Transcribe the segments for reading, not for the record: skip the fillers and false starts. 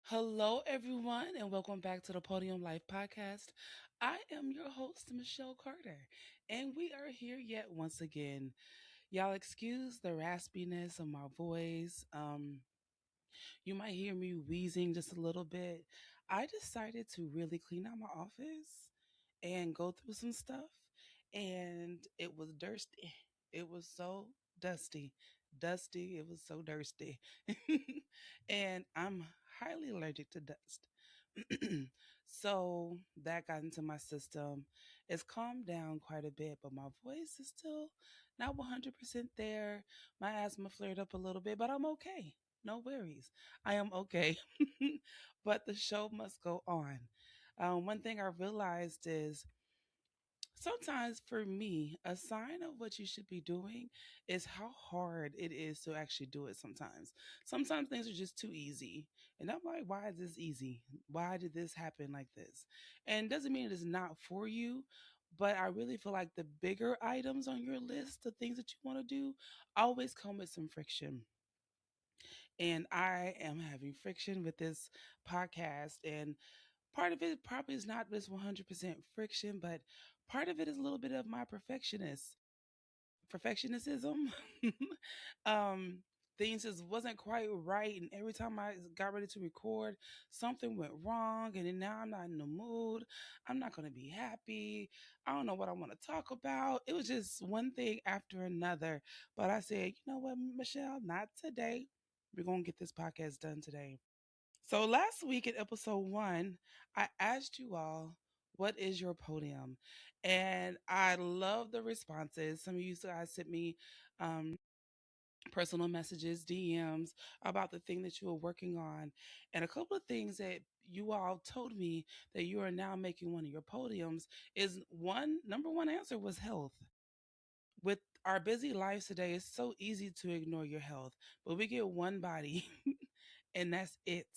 Hello, everyone, and welcome back to the Podium Life podcast. I am your host, Michelle Carter, and we are here yet once again. Y'all, excuse the raspiness of my voice. You might hear me wheezing just a little bit. I decided to really clean out my office and go through some stuff, and it was thirsty. It was so dusty. Dusty, it was so thirsty. And I'm highly allergic to dust. So that got into my system. It's calmed down quite a bit, but my voice is still not 100% there. My asthma flared up a little bit, but I'm okay. No worries. I am okay. But the show must go on. One thing I realized is sometimes for me, a sign of what you should be doing is how hard it is to actually do it sometimes. Sometimes things are just too easy. And I'm like, why is this easy? Why did this happen like this? And it doesn't mean it is not for you, but I really feel like the bigger items on your list, the things that you want to do, always come with some friction. And I am having friction with this podcast. And part of it probably is not this 100% friction, but part of it is a little bit of my perfectionism. um, things just wasn't quite right, and every time I got ready to record, something went wrong, and then now I'm not in the mood. I'm not going to be happy. I don't know what I want to talk about. It was just one thing after another. But I said, you know what, Michelle, not today. We're going to get this podcast done today. So last week in episode one, I asked you all, what is your podium? And I love the responses. Some of you guys sent me um, personal messages, DMs about the thing that you were working on. And a couple of things that you all told me that you are now making one of your podiums is one, number one answer was health. With our busy lives today, it's so easy to ignore your health, but we get one body and that's it,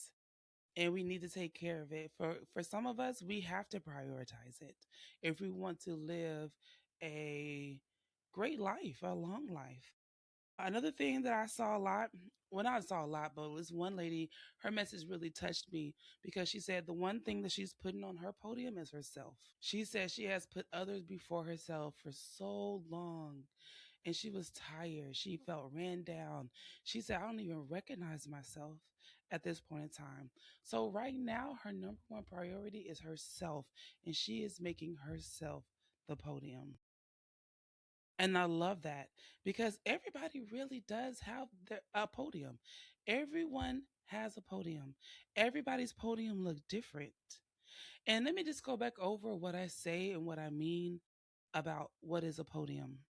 and we need to take care of it. For some of us, we have to prioritize it if we want to live a great life, a long life. Another thing that I saw a lot, well, not saw a lot, but it was one lady, her message really touched me because she said the one thing that she's putting on her podium is herself. She said she has put others before herself for so long, and she was tired. She felt ran down. She said, I don't even recognize myself at this point in time. So, right now, her number one priority is herself, and she is making herself the podium. And I love that because everybody really does have a podium. Everyone has a podium. Everybody's podium look different. And let me just go back over what I say and what I mean about what is a podium.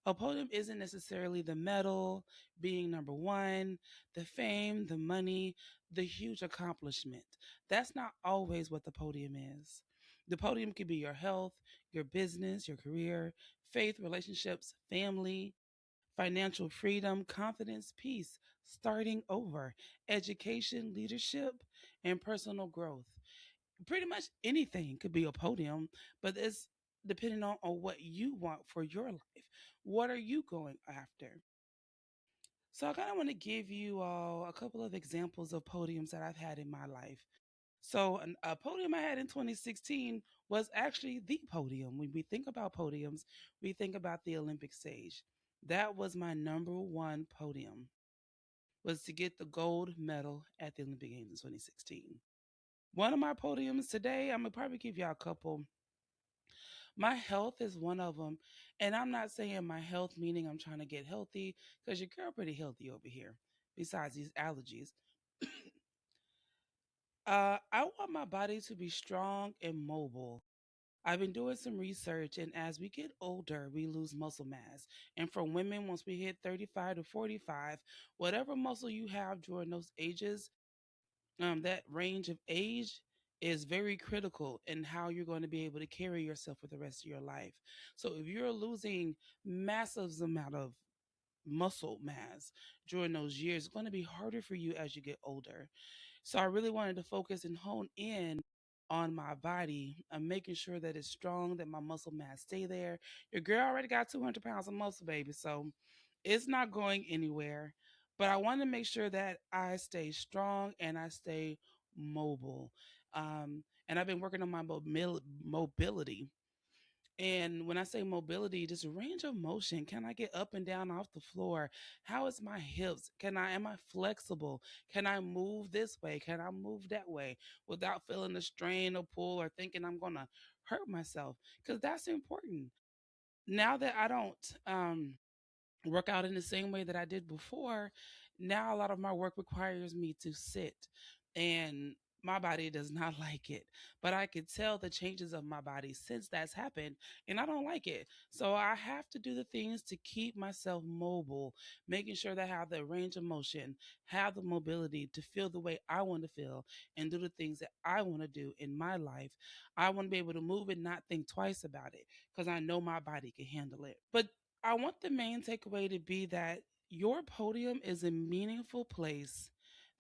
A podium isn't necessarily the medal, being number one, the fame, the money, the huge accomplishment. That's not always what the podium is. The podium could be your health, your business, your career, faith, relationships, family, financial freedom, confidence, peace, starting over, education, leadership, and personal growth. Pretty much anything could be a podium, but it's depending on what you want for your life. What are you going after? So I kind of want to give you all a couple of examples of podiums that I've had in my life. So a podium I had in 2016 was actually the podium. When we think about podiums, we think about the Olympic stage. That was my number one podium, was to get the gold medal at the Olympic Games in 2016. One of my podiums today, I'm gonna probably give y'all a couple. My health is one of them. And I'm not saying my health meaning I'm trying to get healthy, because your girl pretty healthy over here, besides these allergies. I want my body to be strong and mobile. I've been doing some research, and as we get older, we lose muscle mass. And for women, once we hit 35 to 45, whatever muscle you have during those ages, that range of age is very critical in how you're going to be able to carry yourself for the rest of your life. So if you're losing massive amount of muscle mass during those years, it's going to be harder for you as you get older. So I really wanted to focus and hone in on my body. I'm making sure that it's strong, that my muscle mass stay there. Your girl already got 200 pounds of muscle, baby, so it's not going anywhere. But I want to make sure that I stay strong and I stay mobile. And I've been working on my mobility. And when I say mobility, just range of motion. Can I get up and down off the floor? How is my hips? Am I flexible? Can I move this way? Can I move that way without feeling the strain or pull or thinking I'm gonna hurt myself? Because that's important. Now that I don't work out in the same way that I did before, now a lot of my work requires me to sit, and my body does not like it. But I can tell the changes of my body since that's happened, and I don't like it. So I have to do the things to keep myself mobile, making sure that I have the range of motion, have the mobility to feel the way I want to feel, and do the things that I want to do in my life. I want to be able to move and not think twice about it because I know my body can handle it. But I want the main takeaway to be that your podium is a meaningful place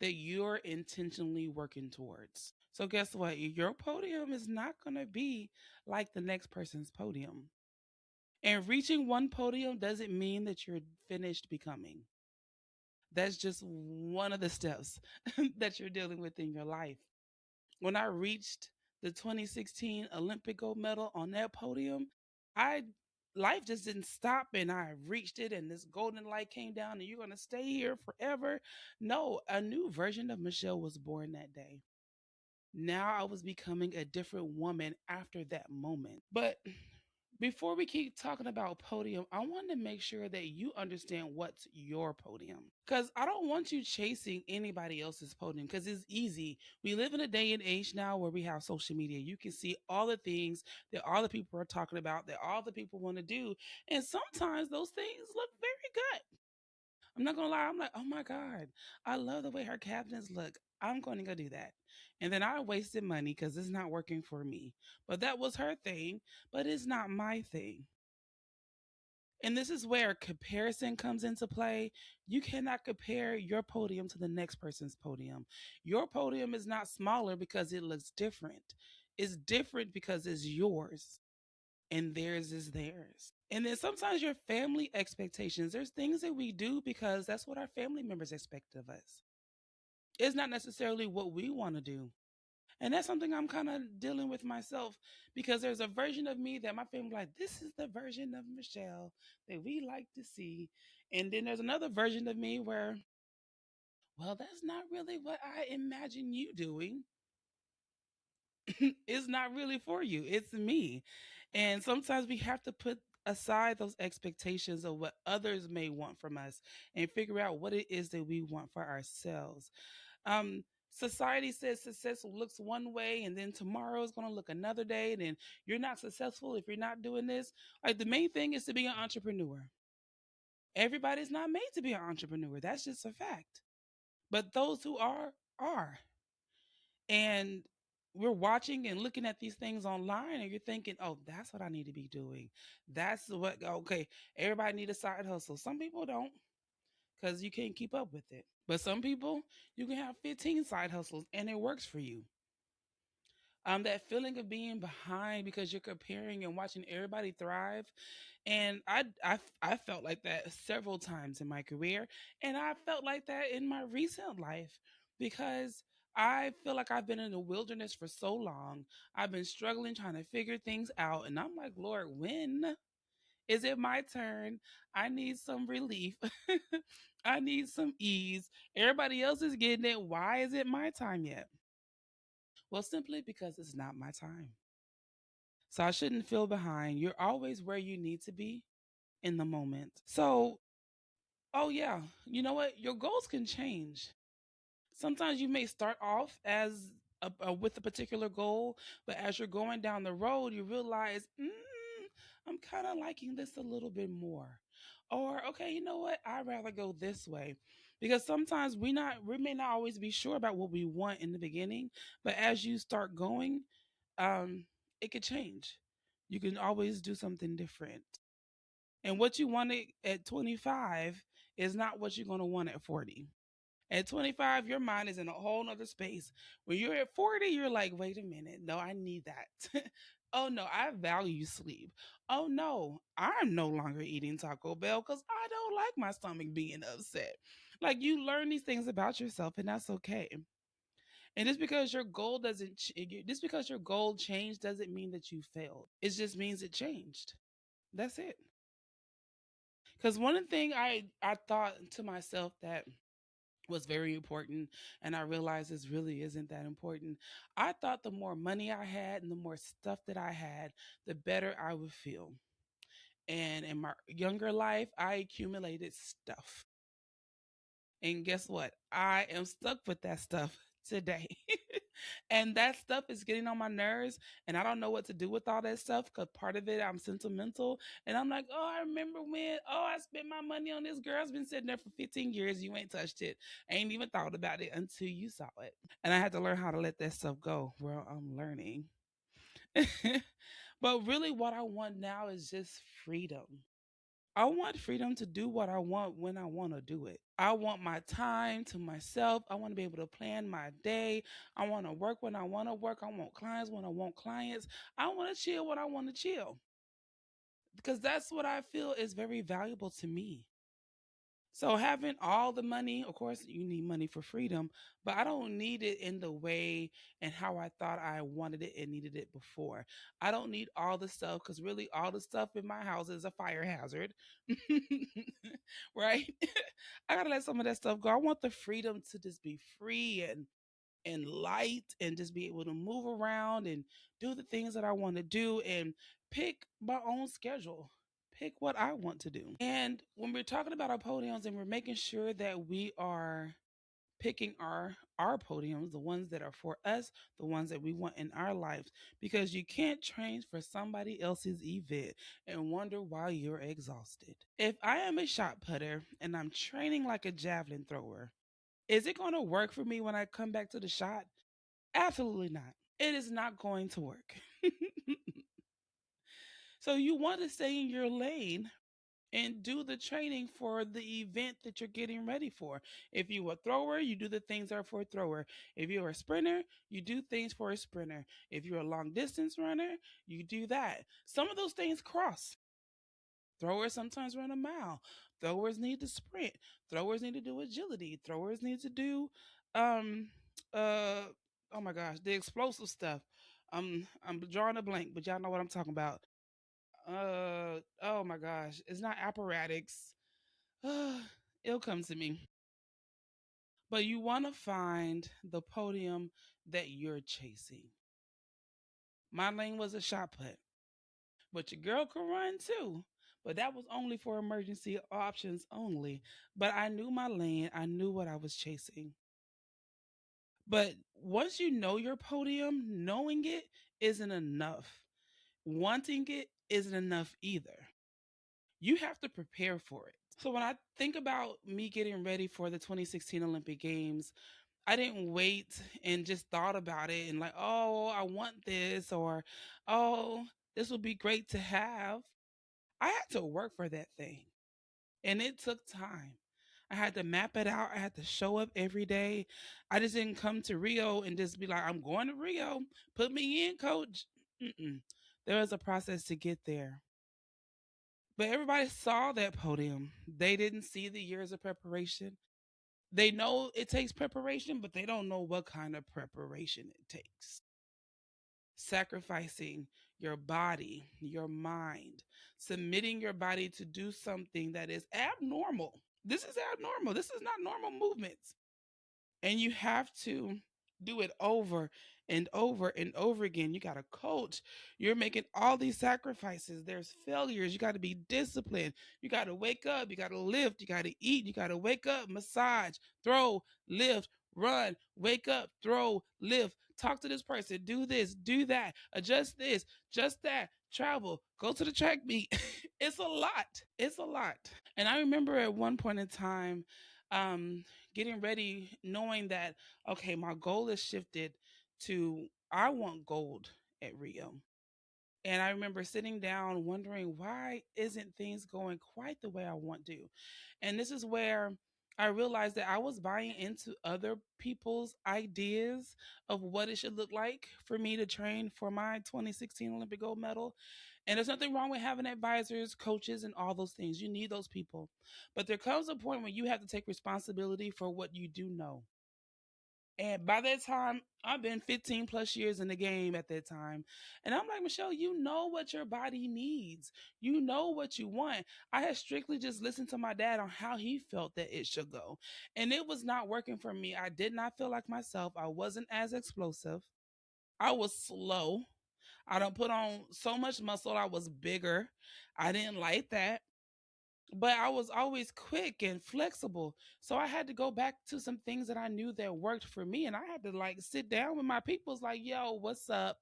that you're intentionally working towards. So, guess what? Your podium is not going to be like the next person's podium. And reaching one podium doesn't mean that you're finished becoming. That's just one of the steps that you're dealing with in your life. When I reached the 2016 Olympic gold medal on that podium, I life just didn't stop and I reached it and this golden light came down and you're going to stay here forever. No, a new version of Michelle was born that day. Now I was becoming a different woman after that moment. But before we keep talking about podium, I want to make sure that you understand what's your podium. Because I don't want you chasing anybody else's podium because it's easy. We live in a day and age now where we have social media. You can see all the things that all the people are talking about, that all the people want to do. And sometimes those things look very good. I'm not going to lie. I'm like, oh my God, I love the way her cabinets look. I'm going to go do that. And then I wasted money because it's not working for me. But that was her thing, but it's not my thing. And this is where comparison comes into play. You cannot compare your podium to the next person's podium. Your podium is not smaller because it looks different. It's different because it's yours and theirs is theirs. And then sometimes your family expectations, there's things that we do because that's what our family members expect of us. It's not necessarily what we want to do. And that's something I'm kind of dealing with myself because there's a version of me that my family like, this is the version of Michelle that we like to see. And then there's another version of me where, well, that's not really what I imagine you doing. It's not really for you. It's me. And sometimes we have to put aside those expectations of what others may want from us and figure out what it is that we want for ourselves. um Society says success looks one way and then tomorrow is going to look another day, and then you're not successful if you're not doing this. Like, the main thing is to be an entrepreneur. Everybody's not made to be an entrepreneur. That's just a fact. But those who are. And we're watching and looking at these things online and you're thinking, oh, that's what I need to be doing. That's what, okay, everybody need a side hustle. Some people don't because you can't keep up with it. But some people, you can have 15 side hustles and it works for you. That feeling of being behind because you're comparing and watching everybody thrive. And I felt like that several times in my career. And I felt like that in my recent life because I feel like I've been in the wilderness for so long. I've been struggling trying to figure things out. And I'm like, Lord, when is it my turn? I need some relief. I need some ease. Everybody else is getting it. Why is it my time yet? Well, simply because it's not my time. So I shouldn't feel behind. You're always where you need to be in the moment. So, oh yeah, you know what? Your goals can change. Sometimes you may start off as with a particular goal, but as you're going down the road, you realize, I'm kind of liking this a little bit more. Or, okay, you know what? I'd rather go this way. Because sometimes we may not always be sure about what we want in the beginning, but as you start going, um, it could change. You can always do something different. And what you wanted at 25 is not what you're going to want at 40. At 25, your mind is in a whole nother space. When you're at 40, you're like, wait a minute. No, I need that. Oh no, I value sleep. Oh no, I'm no longer eating Taco Bell because I don't like my stomach being upset. Like you learn these things about yourself, and that's okay. And just because your goal doesn't, just because your goal changed, doesn't mean that you failed. It just means it changed. That's it. Because one thing I thought to myself that was very important, and I realized this really isn't that important. I thought the more money I had and the more stuff that I had, the better I would feel. And in my younger life, I accumulated stuff. And guess what? I am stuck with that stuff today. And that stuff is getting on my nerves. And I don't know what to do with all that stuff because part of it, I'm sentimental. And I'm like, oh, I remember when, oh, I spent my money on this girl. It's been sitting there for 15 years. You ain't touched it. I ain't even thought about it until you saw it. And I had to learn how to let that stuff go. Well, I'm learning. But really, what I want now is just freedom. I want freedom to do what I want when I want to do it. I want my time to myself. I want to be able to plan my day. I want to work when I want to work. I want clients when I want clients. I want to chill when I want to chill because that's what I feel is very valuable to me. So having all the money, of course, you need money for freedom, but I don't need it in the way and how I thought I wanted it and needed it before. I don't need all the stuff because really all the stuff in my house is a fire hazard. Right? I gotta let some of that stuff go. I want the freedom to just be free and light and just be able to move around and do the things that I want to do and pick my own schedule. Pick what I want to do. And when we're talking about our podiums and we're making sure that we are picking our podiums, the ones that are for us, the ones that we want in our lives, because you can't train for somebody else's event and wonder why you're exhausted. If I am a shot putter and I'm training like a javelin thrower, is it going to work for me when I come back to the shot? Absolutely not. It is not going to work. So you want to stay in your lane and do the training for the event that you're getting ready for. If you're a thrower, you do the things that are for a thrower. If you're a sprinter, you do things for a sprinter. If you're a long distance runner, you do that. Some of those things cross. Throwers sometimes run a mile. Throwers need to sprint. Throwers need to do agility. Throwers need to do um uh oh my gosh, the explosive stuff. I'm drawing a blank, but y'all know what I'm talking about. Oh my gosh, it's not apparatics. It'll come to me. But you want to find the podium that you're chasing. My lane was a shot put, but your girl could run too. But that was only for emergency options only. But I knew my lane, I knew what I was chasing. But once you know your podium, knowing it isn't enough. Wanting it isn't enough either. You have to prepare for it. So when I think about me getting ready for the 2016 Olympic Games, I didn't wait and just thought about it and like, oh, I want this or oh, this would be great to have. I had to work for that thing and it took time. I had to map it out. I had to show up every day. I just didn't come to Rio and just be like, I'm going to Rio. Put me in, coach. Mm-mm. There was a process to get there. But everybody saw that podium. They didn't see the years of preparation. They know it takes preparation, but they don't know what kind of preparation it takes. Sacrificing your body, your mind, submitting your body to do something that is abnormal. This is abnormal. This is not normal movements. And you have to do it over and over and over again. You got to coach. You're making all these sacrifices. There's failures. You got to be disciplined. You got to wake up. You got to lift. You got to eat. You got to wake up, massage, throw, lift, run, wake up, throw, lift, talk to this person, do this, do that, adjust this, just that, travel, go to the track meet. It's a lot. It's a lot. And I remember at one point in time, getting ready, knowing that, okay, my goal is shifted to I want gold at Rio. And I remember sitting down wondering why isn't things going quite the way I want to. And this is where I realized that I was buying into other people's ideas of what it should look like for me to train for my 2016 Olympic gold medal. And there's nothing wrong with having advisors, coaches, and all those things. You need those people. But there comes a point when you have to take responsibility for what you do know. And by that time, I've been 15 plus years in the game at that time. And I'm like, Michelle, you know what your body needs. You know what you want. I had strictly just listened to my dad on how he felt that it should go. And it was not working for me. I did not feel like myself. I wasn't as explosive. I was slow. I don't put on so much muscle. I was bigger. I didn't like that. But I was always quick and flexible. So I had to go back to some things that I knew that worked for me. And I had to like sit down with my peoples like, yo, what's up?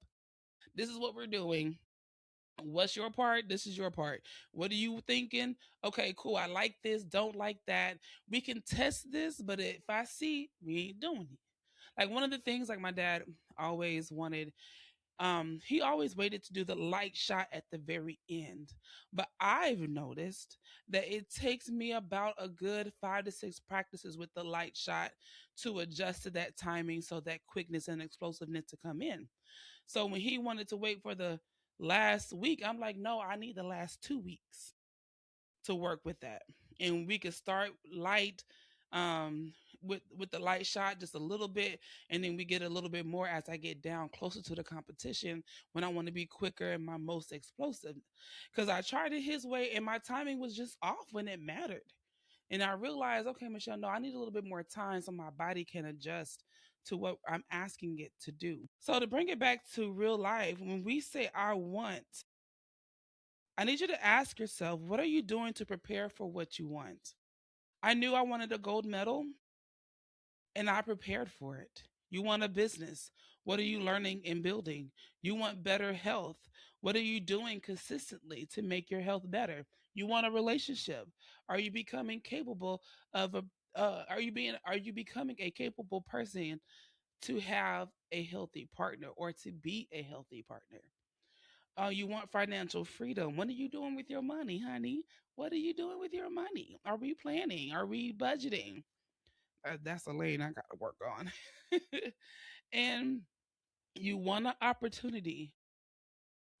This is what we're doing. What's your part? This is your part. What are you thinking? Okay, cool. I like this. Don't like that. We can test this, but if I see, we ain't doing it. Like one of the things like my dad always wanted, he always waited to do the light shot at the very end. But I've noticed that it takes me about a good 5 to 6 practices with the light shot to adjust to that timing so that quickness and explosiveness to come in. So when he wanted to wait for the last week, I'm like, no, I need the last 2 weeks to work with that. And we could start light, um with the light shot just a little bit, and then we get a little bit more as I get down closer to the competition when I want to be quicker and my most explosive. Because I tried it his way and my timing was just off when it mattered. And I realized, okay, Michelle, no, I need a little bit more time so my body can adjust to what I'm asking it to do. So to bring it back to real life, when we say I want, I need you to ask yourself, what are you doing to prepare for what you want? I knew I wanted a gold medal and I prepared for it. You want a business. What are you learning and building? You want better health. What are you doing consistently to make your health better? You want a relationship. Are you becoming capable of a are you becoming a capable person to have a healthy partner or to be a healthy partner? You want financial freedom. What are you doing with your money, honey? What are you doing with your money? Are we planning? Are we budgeting? That's a lane I got to work on. And you want an opportunity.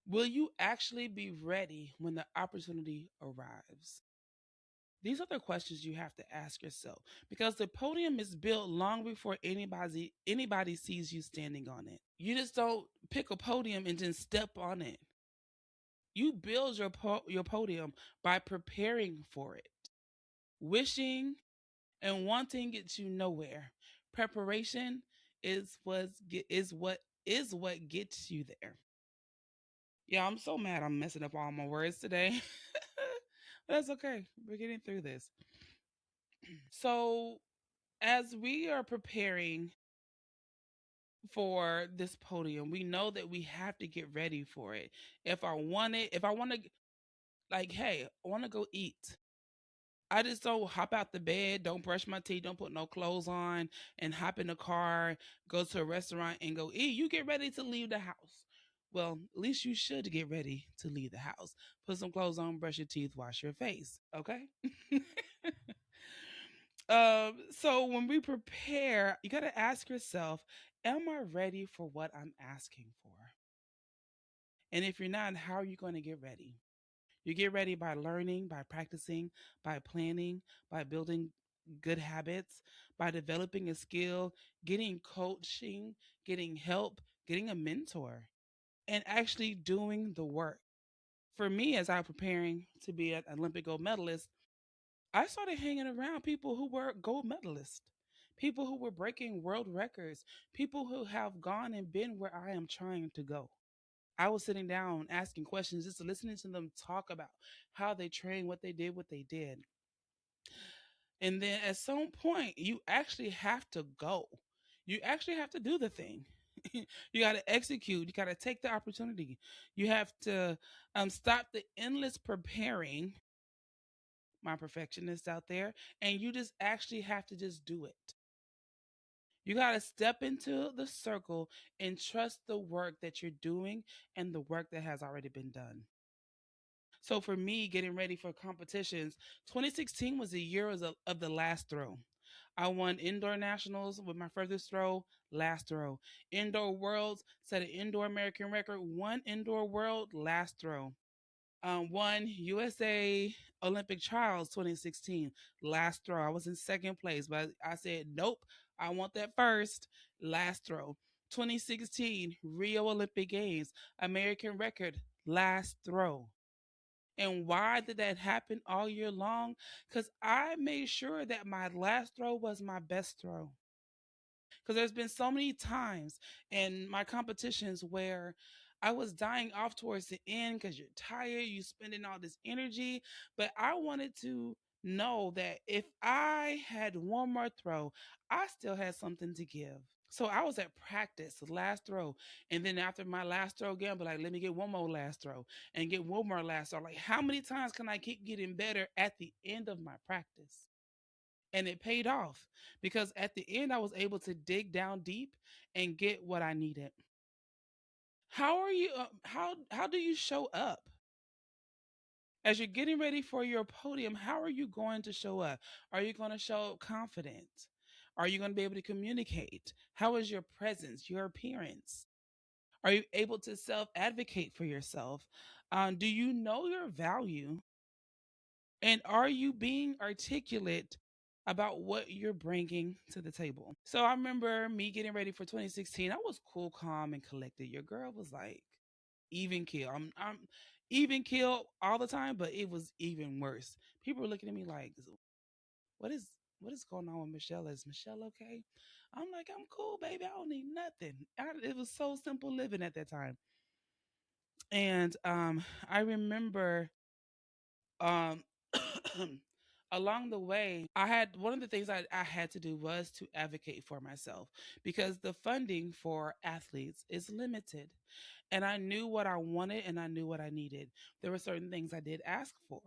Will you actually be ready when the opportunity arrives? These are the questions you have to ask yourself because the podium is built long before anybody sees you standing on it. You just don't pick a podium and then step on it. You build your podium by preparing for it. Wishing and wanting gets you nowhere. Preparation is what gets you there. Yeah, I'm so mad I'm messing up all my words today. But that's okay. We're getting through this. So, as we are preparing for this podium, we know that we have to get ready for it. If I want to, like, hey, I want to go eat. I just don't hop out the bed, don't brush my teeth, don't put no clothes on, and hop in the car, go to a restaurant and go eat. You get ready to leave the house. Well, at least you should get ready to leave the house. Put some clothes on, brush your teeth, wash your face. Okay. So when we prepare, you got to ask yourself, am I ready for what I'm asking for? And if you're not, how are you going to get ready? You get ready by learning, by practicing, by planning, by building good habits, by developing a skill, getting coaching, getting help, getting a mentor, and actually doing the work. For me, as I'm preparing to be an Olympic gold medalist, I started hanging around people who were gold medalists, people who were breaking world records, people who have gone and been where I am trying to go. I was sitting down asking questions, just listening to them talk about how they trained, what they did. And then at some point, you actually have to go. You actually have to do the thing. You got to execute. You got to take the opportunity. You have to stop the endless preparing, my perfectionists out there, and you just actually have to just do it. You got to step into the circle and trust the work that you're doing and the work that has already been done. So for me, getting ready for competitions, 2016 was the year of the last throw. I won indoor nationals with my furthest throw, last throw. Indoor worlds, set an indoor American record, one indoor world, last throw. Won USA Olympic trials 2016. Last throw. I was in second place, but I said, nope, I want that first. Last throw. 2016 Rio Olympic Games. American record. Last throw. And why did that happen all year long? Because I made sure that my last throw was my best throw. Because there's been so many times in my competitions where I was dying off towards the end because you're tired, you spending all this energy. But I wanted to know that if I had one more throw, I still had something to give. So I was at practice, the last throw. And then after my last throw again, but like, let me get one more last throw and get one more last throw. Like, how many times can I keep getting better at the end of my practice? And it paid off because at the end I was able to dig down deep and get what I needed. How are you how do you show up as you're getting ready for your podium? How are you going to show up? Are you going to show up confident? Are you going to be able to communicate? How is your presence, your appearance? Are you able to self advocate for yourself? Do you know your value? And are you being articulate about what you're bringing to the table? So I remember me getting ready for 2016. I was cool, calm, and collected. Your girl was like even kill. I'm even kill all the time, but it was even worse. People were looking at me like, what is what is going on with Michelle? Is Michelle okay? I'm like, I'm cool, baby. I don't need nothing. It was so simple living at that time. And I remember um along the way, I had one of the things I had to do was to advocate for myself because the funding for athletes is limited. And I knew what I wanted and I knew what I needed. There were certain things I did ask for.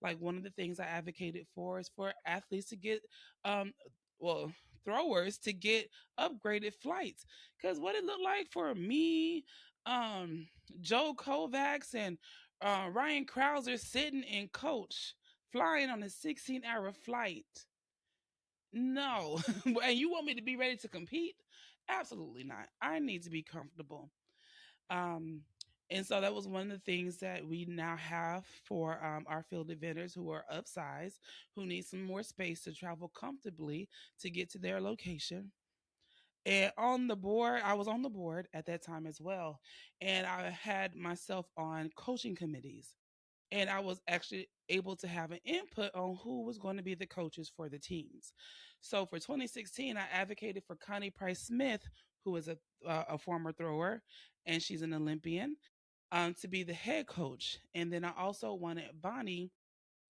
Like one of the things I advocated for is for athletes to get, um, well, throwers to get upgraded flights. Because what it looked like for me, um, Joe Kovacs, and Ryan Krauser sitting in coach flying on a 16-hour flight. No. And you want me to be ready to compete? Absolutely not. I need to be comfortable. Um, and so that was one of the things that we now have for our field eventers who are upsized, who need some more space to travel comfortably to get to their location. And on the board, I was on the board at that time as well. And I had myself on coaching committees. And I was actually able to have an input on who was going to be the coaches for the teams. So for 2016, I advocated for Connie Price Smith, who is a former thrower, and she's an Olympian, to be the head coach. And then I also wanted Bonnie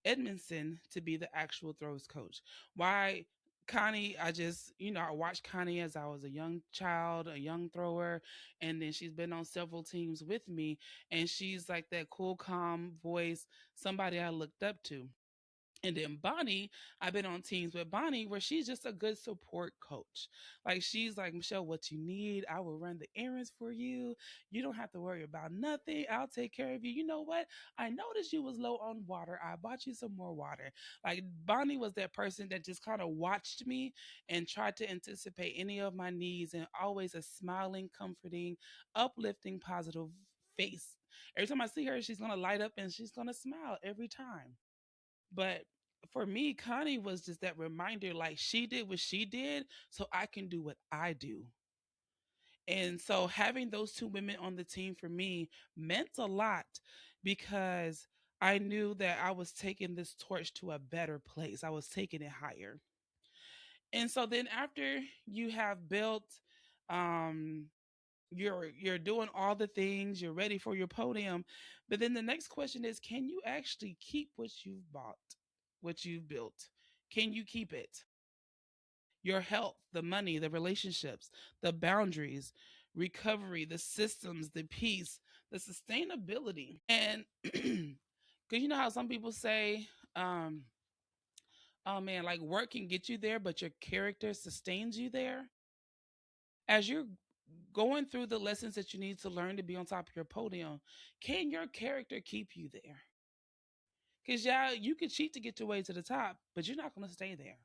Edmondson to be the actual throws coach. Why Connie, I just, I watched Connie as I was a young child, a young thrower, and then she's been on several teams with me. And she's like that cool, calm voice, somebody I looked up to. And then Bonnie, I've been on teams with Bonnie where she's just a good support coach. Like she's like, Michelle, what you need, I will run the errands for you. You don't have to worry about nothing. I'll take care of you. You know what? I noticed you was low on water. I bought you some more water. Like Bonnie was that person that just kind of watched me and tried to anticipate any of my needs and always a smiling, comforting, uplifting, positive face. Every time I see her, she's gonna light up and she's gonna smile every time. But for me, Connie was just that reminder like she did what she did, so I can do what I do. And so having those two women on the team for me meant a lot because I knew that I was taking this torch to a better place. I was taking it higher. And so then after you have built um you're doing all the things, you're ready for your podium, but then the next question is can you actually keep what you've bought, what you've built? Can you keep it? Your health, the money, the relationships, the boundaries, recovery, the systems, the peace, the sustainability. And because you know how some people say, oh man, like work can get you there, but your character sustains you there. As you're going through the lessons that you need to learn to be on top of your podium, can your character keep you there? Because, yeah, you can cheat to get your way to the top, but you're not going to stay there.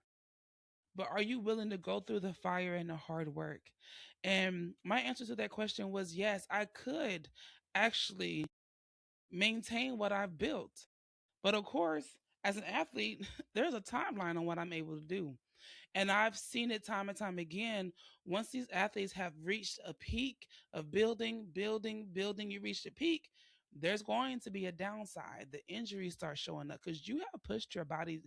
But are you willing to go through the fire and the hard work? And my answer to that question was yes, I could actually maintain what I've built. But of course, as an athlete, there's a timeline on what I'm able to do. And I've seen it time and time again. Once these athletes have reached a peak of building, building, building, you reach the peak, there's going to be a downside. The injuries start showing up because you have pushed your body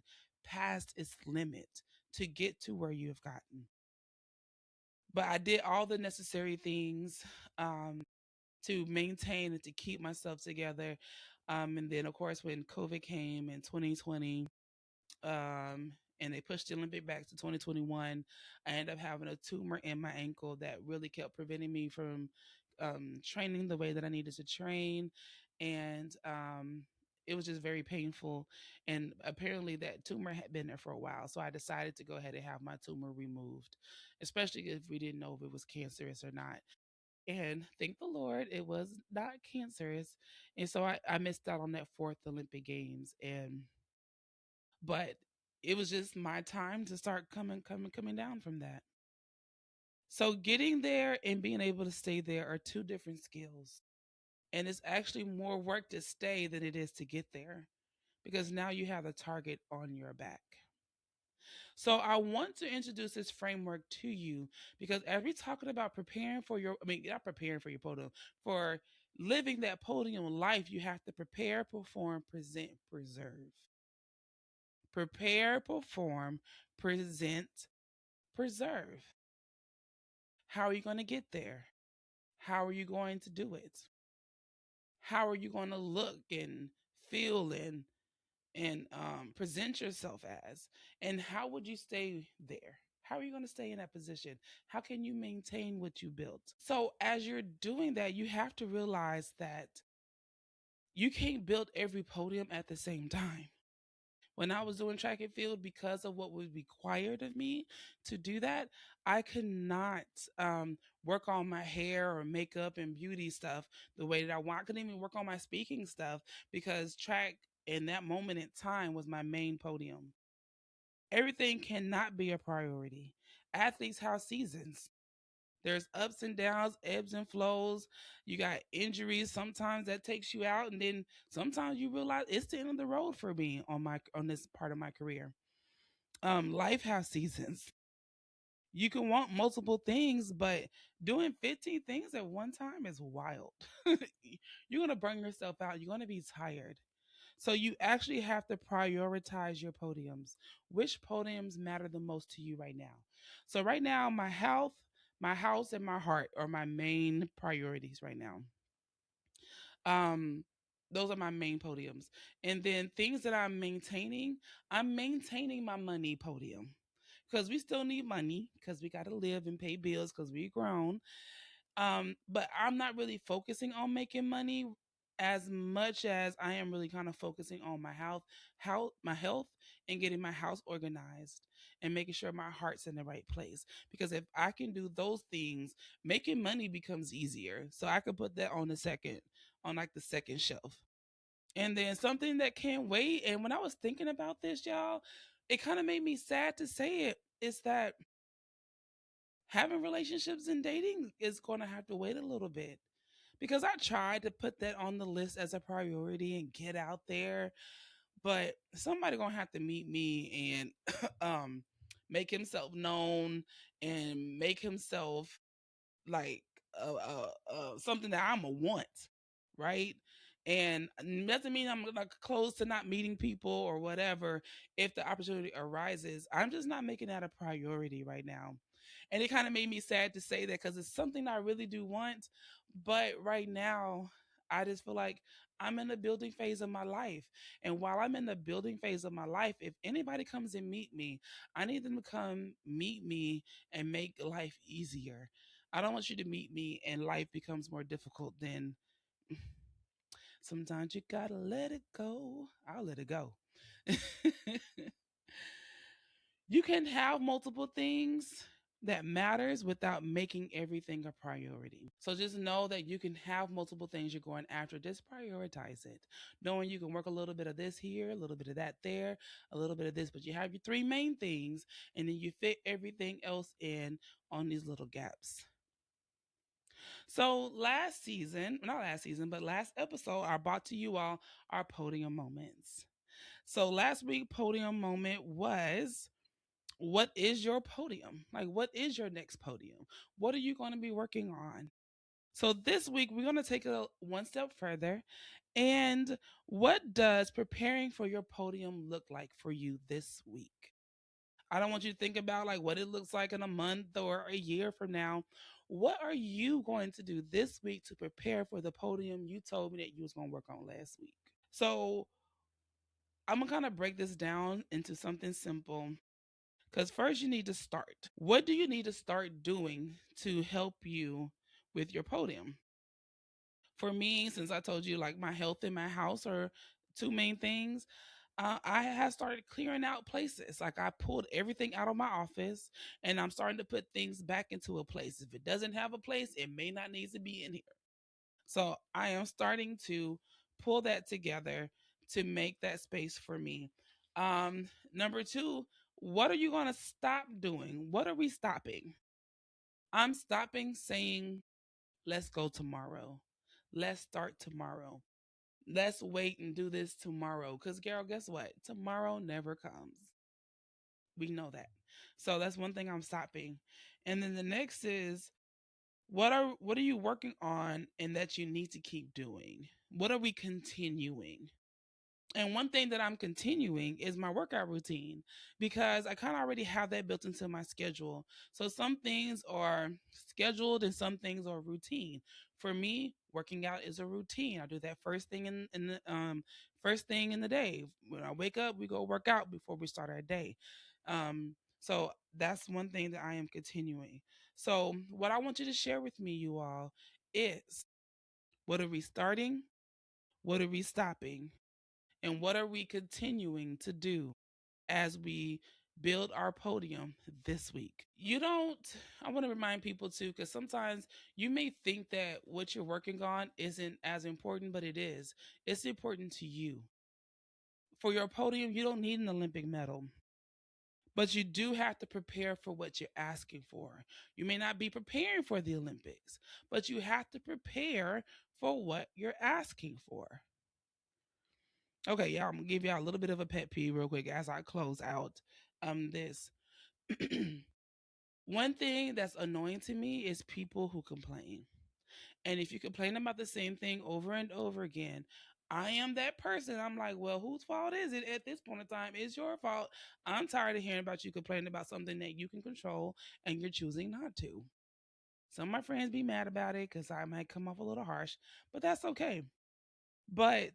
past its limit to get to where you have gotten. But I did all the necessary things to maintain and to keep myself together. And then, of course, when COVID came in 2020, and they pushed the Olympic back to 2021, I ended up having a tumor in my ankle that really kept preventing me from training the way that I needed to train. And it was just very painful. And apparently, that tumor had been there for a while. So I decided to go ahead and have my tumor removed, especially if we didn't know if it was cancerous or not. And thank the Lord, it was not cancerous. And so I missed out on that fourth Olympic Games. But it was just my time to start coming down from that. So getting there and being able to stay there are two different skills. And it's actually more work to stay than it is to get there because now you have a target on your back. So I want to introduce this framework to you because as we're talking about preparing for your, I mean, not preparing for your podium, for living that podium life, you have to prepare, perform, present, preserve. Prepare, perform, present, preserve. How are you going to get there? How are you going to do it? How are you going to look and feel and present yourself as? And how would you stay there? How are you going to stay in that position? How can you maintain what you built? So as you're doing that, you have to realize that you can't build every podium at the same time. When I was doing track and field, because of what was required of me to do that, I could not work on my hair or makeup and beauty stuff the way that I want. I couldn't even work on my speaking stuff because track in that moment in time was my main podium. Everything cannot be a priority. Athletes have seasons. There's ups and downs, ebbs and flows. You got injuries. Sometimes that takes you out, and then sometimes you realize it's the end of the road for me on this part of my career. Life has seasons. You can want multiple things, but doing 15 things at one time is wild. You're gonna burn yourself out. You're gonna be tired. So you actually have to prioritize your podiums. Which podiums matter the most to you right now? So right now, my health, my house, and my heart are my main priorities right now. Um, those are my main podiums. And then things that I'm maintaining my money podium because we still need money because we got to live and pay bills because we grown. But I'm not really focusing on making money as much as I am really kind of focusing on my health, and getting my house organized and making sure my heart's in the right place. Because if I can do those things, making money becomes easier. So I could put that on like the second shelf. And then something that can't wait. And when I was thinking about this, y'all, it kind of made me sad to say it. Is that having relationships and dating is going to have to wait a little bit because I tried to put that on the list as a priority and get out there, but somebody gonna have to meet me and make himself known and make himself like something that I'm a want, right? And doesn't mean I'm like close to not meeting people or whatever. If the opportunity arises, I'm just not making that a priority right now. And it kind of made me sad to say that because it's something I really do want. But right now, I just feel like I'm in the building phase of my life. And while I'm in the building phase of my life, if anybody comes and meet me, I need them to come meet me and make life easier. I don't want you to meet me and life becomes more difficult than sometimes you gotta let it go. I'll let it go. You can have multiple things that matters without making everything a priority. So just know that you can have multiple things you're going after. Just prioritize it. Knowing you can work a little bit of this here, a little bit of that there, a little bit of this, but you have your three main things and then you fit everything else in on these little gaps. So last season, not last season, but last episode, I brought to you all our podium moments. So last week, podium moment was, what is your podium? Like, what is your next podium? What are you going to be working on? So this week, we're going to take it one step further. And what does preparing for your podium look like for you this week? I don't want you to think about like what it looks like in a month or a year from now. What are you going to do this week to prepare for the podium you told me that you was going to work on last week? So I'm gonna kind of break this down into something simple. Because first, you need to start. What do you need to start doing to help you with your podium? For me, since I told you like my health and my house are two main things, I have started clearing out places. Like I pulled everything out of my office and I'm starting to put things back into a place. If it doesn't have a place, it may not need to be in here. So I am starting to pull that together to make that space for me. Number two, what are you going to stop doing? What are we stopping? I'm stopping saying, let's go tomorrow. Let's start tomorrow. Let's wait and do this tomorrow. Because, girl, guess what? Tomorrow never comes. We know that. So that's one thing I'm stopping. And then the next is, what are you working on and that you need to keep doing? What are we continuing? And one thing that I'm continuing is my workout routine because I kind of already have that built into my schedule. So some things are scheduled and some things are routine. For me, working out is a routine. I do that first thing in the first thing in the day. When I wake up, we go work out before we start our day. So that's one thing that I am continuing. So what I want you to share with me, you all, is, what are we starting? What are we stopping? And what are we continuing to do as we build our podium this week? You don't, I want to remind people too, because sometimes you may think that what you're working on isn't as important, but it is. It's important to you. For your podium, you don't need an Olympic medal. But you do have to prepare for what you're asking for. You may not be preparing for the Olympics, but you have to prepare for what you're asking for. Okay, yeah, I'm gonna give y'all a little bit of a pet peeve real quick as I close out this. One thing that's annoying to me is people who complain. And if you complain about the same thing over and over again, I am that person. I'm like, well, whose fault is it at this point in time? It's your fault. I'm tired of hearing about you complaining about something that you can control and you're choosing not to. Some of my friends be mad about it because I might come off a little harsh, but that's okay. But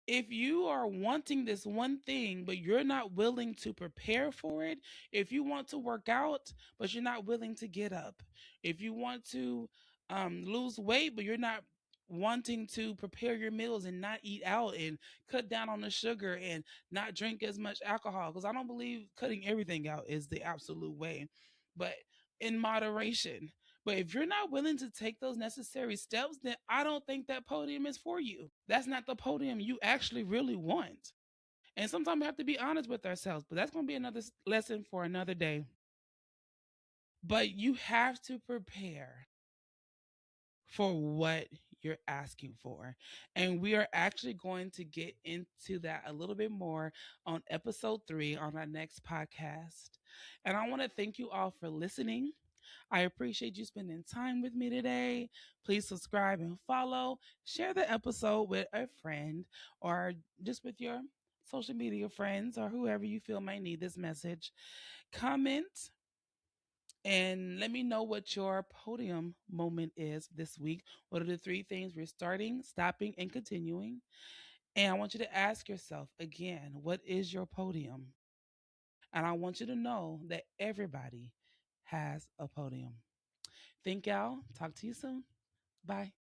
if you are wanting this one thing, but you're not willing to prepare for it, if you want to work out, but you're not willing to get up, if you want to lose weight, but you're not wanting to prepare your meals and not eat out and cut down on the sugar and not drink as much alcohol, because I don't believe cutting everything out is the absolute way, but in moderation. But if you're not willing to take those necessary steps, then I don't think that podium is for you. That's not the podium you actually really want. And sometimes we have to be honest with ourselves, but that's going to be another lesson for another day. But you have to prepare for what you're asking for. And we are actually going to get into that a little bit more on episode 3 on our next podcast. And I want to thank you all for listening. I appreciate you spending time with me today. Please subscribe and follow. Share the episode with a friend or just with your social media friends or whoever you feel might need this message. Comment and let me know what your podium moment is this week. What are the 3 things we're starting, stopping, and continuing? And I want you to ask yourself again, what is your podium? And I want you to know that everybody has a podium. Thank y'all. Talk to you soon. Bye.